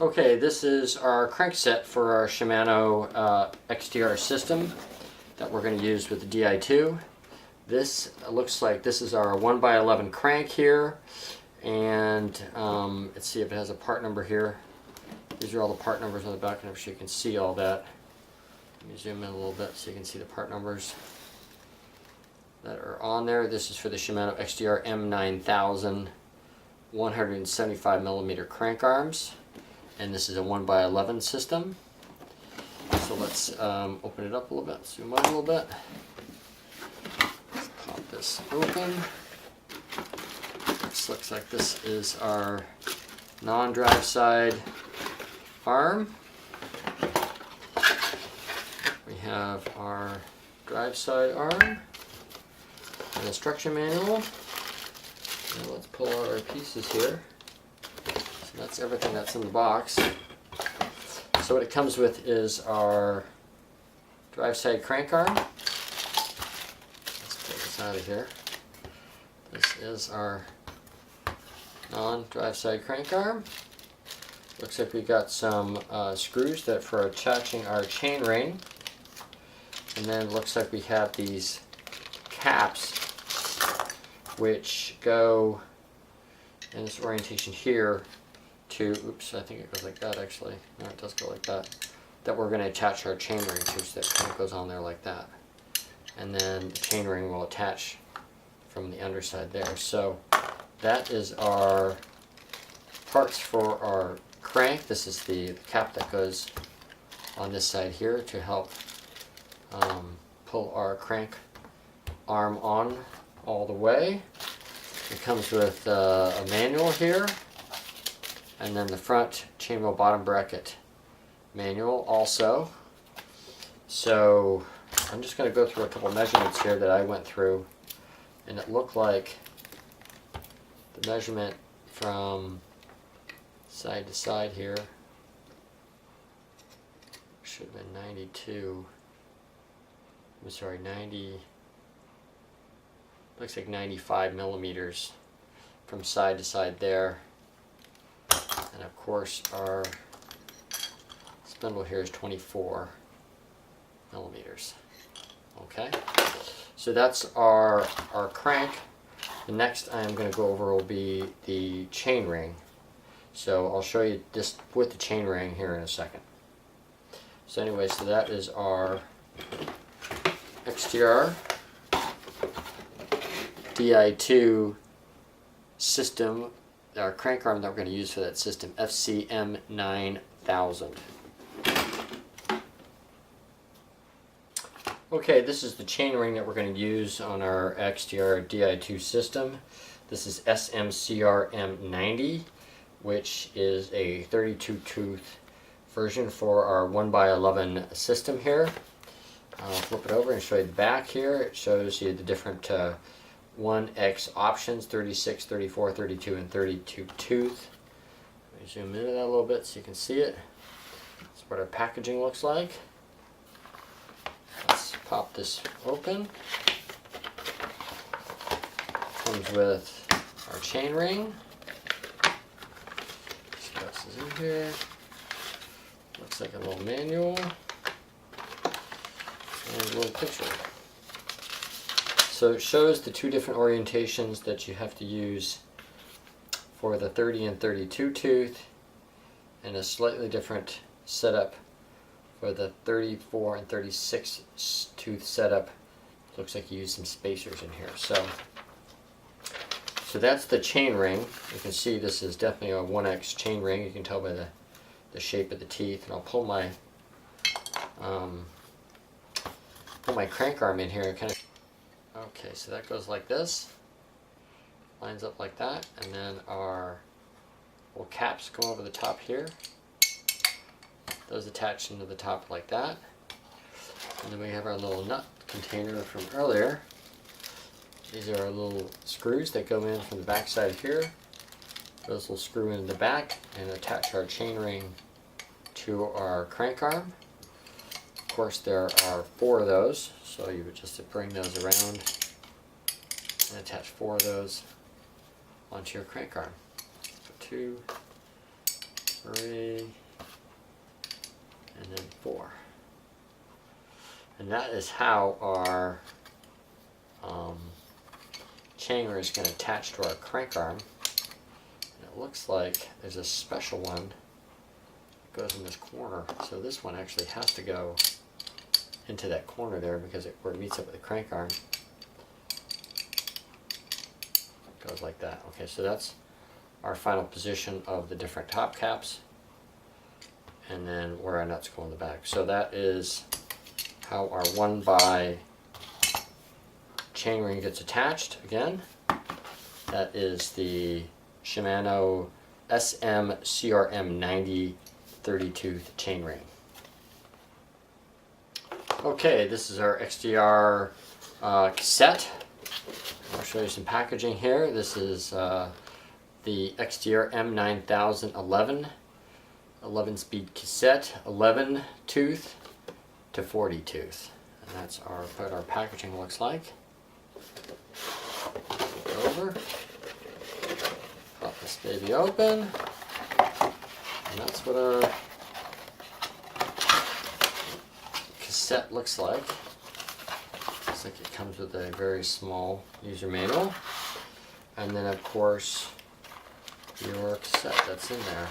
Okay, this is our crankset for our Shimano XTR system that we're going to use with the Di2. This looks like this is our 1x11 crank here, and let's see if it has a part number here. These are all the part numbers on the back, and I'm sure you can see all that. Let me zoom in a little bit so you can see the part numbers that are on there. This is for the Shimano XTR CN-HG900 175mm crank arms, and this is a 1x11 system. So let's open it up a little bit, zoom out a little bit. Let's pop this open. This looks like this is our non-drive side arm. We have our drive side arm, an instruction manual. Now let's pull out our pieces here. So that's everything that's in the box. So what it comes with is our drive side crank arm. Let's pull this out of here. This is our non-drive side crank arm. Looks like we got some screws that for attaching our chain ring. And then it looks like we have these caps which go in this orientation here to, oops, I think it goes like that actually. No, it does go like that. That we're going to attach our chain ring to, so that kind of goes on there like that. And then the chain ring will attach from the underside there. So that is our parts for our crank. This is the cap that goes on this side here to help pull our crank arm on all the way. It comes with a manual here, and then the front chain wheel bottom bracket manual also. So I'm just going to go through a couple measurements here that I went through, and it looked like the measurement from side to side here should have been 92. I'm sorry, 90. Looks like 95 millimeters from side to side there. And of course our spindle here is 24 millimeters. Okay, so that's our crank. The next I'm going to go over will be the chain ring. So I'll show you this with the chain ring here in a second. So anyway, so that is our XTR Di2 system, our crank arm that we're going to use for that system, FCM9000. Okay, this is the chain ring that we're going to use on our XTR Di2 system. This is SM-CRM90, which is a 32 tooth version for our 1x11 system here. I'll flip it over and show you the back here. It shows you the different 1X options, 36, 34, 32, and 32 tooth. Let me zoom into that a little bit so you can see it. That's what our packaging looks like. Let's pop this open. Comes with our chain ring. This is in here. Looks like a little manual. And a little picture. So it shows the two different orientations that you have to use for the 30 and 32 tooth, and a slightly different setup for the 34 and 36 tooth setup. Looks like you use some spacers in here. So that's the chain ring. You can see this is definitely a 1X chain ring. You can tell by the shape of the teeth. And I'll pull my crank arm in here and kind of. Okay, so that goes like this, lines up like that, and then our little caps go over the top here. Those attach into the top like that. And then we have our little nut container from earlier. These are our little screws that go in from the back side here. Those will screw in the back and attach our chain ring to our crank arm. Of course, there are 4 of those, so you would just bring those around and attach 4 of those onto your crank arm. So 2, 3, and then 4. And that is how our chainring is going to attach to our crank arm. And it looks like there's a special one that goes in this corner. So this one actually has to go into that corner there because where it meets up with the crank arm. It goes like that. Okay, so that's our final position of the different top caps, and then where our nuts go in the back. So that is how our 1x chainring gets attached. Again, that is the Shimano SM-CRM90 30-tooth chainring. Okay, this is our XTR cassette. I'll show you some packaging here. This is the XTR M9011 11-speed cassette, 11 tooth to 40 tooth. And that's what our packaging looks like. Over. Pop this baby open. And that's what our cassette looks like. Looks like it comes with a very small user manual. And then of course your cassette that's in there.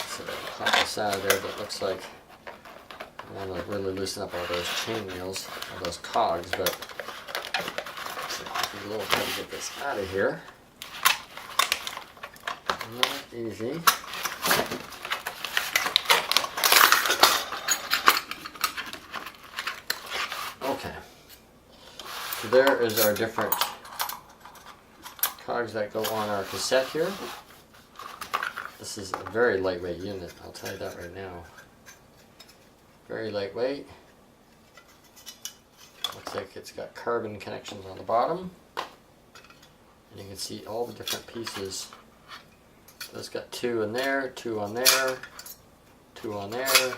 So pop this out of there, but it looks like I want to really loosen up all those chain wheels, all those cogs, but it's a little hard to get this out of here. Not easy. Okay. So there is our different cogs that go on our cassette here. This is a very lightweight unit, I'll tell you that right now. Very lightweight. Looks like it's got carbon connections on the bottom. And you can see all the different pieces. So it's got 2 in there, 2 on there, 2 on there,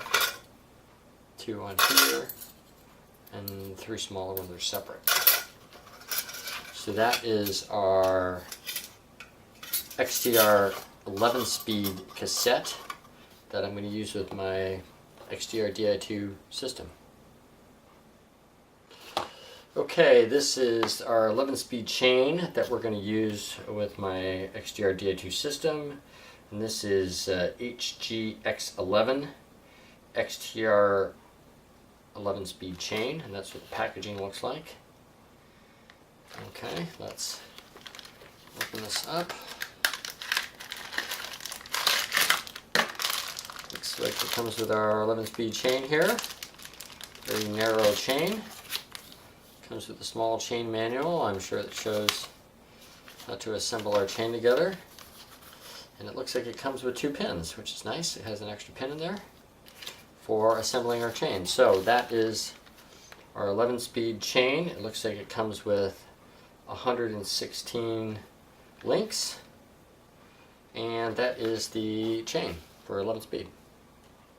2 on here, and 3 smaller ones are separate. So that is our XTR 11-speed cassette that I'm going to use with my XTR Di2 system. Okay, this is our 11-speed chain that we're going to use with my XTR Di2 system. And this is HGX11 XTR 11-speed chain, and that's what the packaging looks like. Okay, let's open this up. Looks like it comes with our 11-speed chain here. Very narrow chain. Comes with a small chain manual. I'm sure it shows how to assemble our chain together. And it looks like it comes with 2 pins, which is nice. It has an extra pin in there for assembling our chain. So that is our 11-speed chain. It looks like it comes with 116 links, and that is the chain for 11 speed.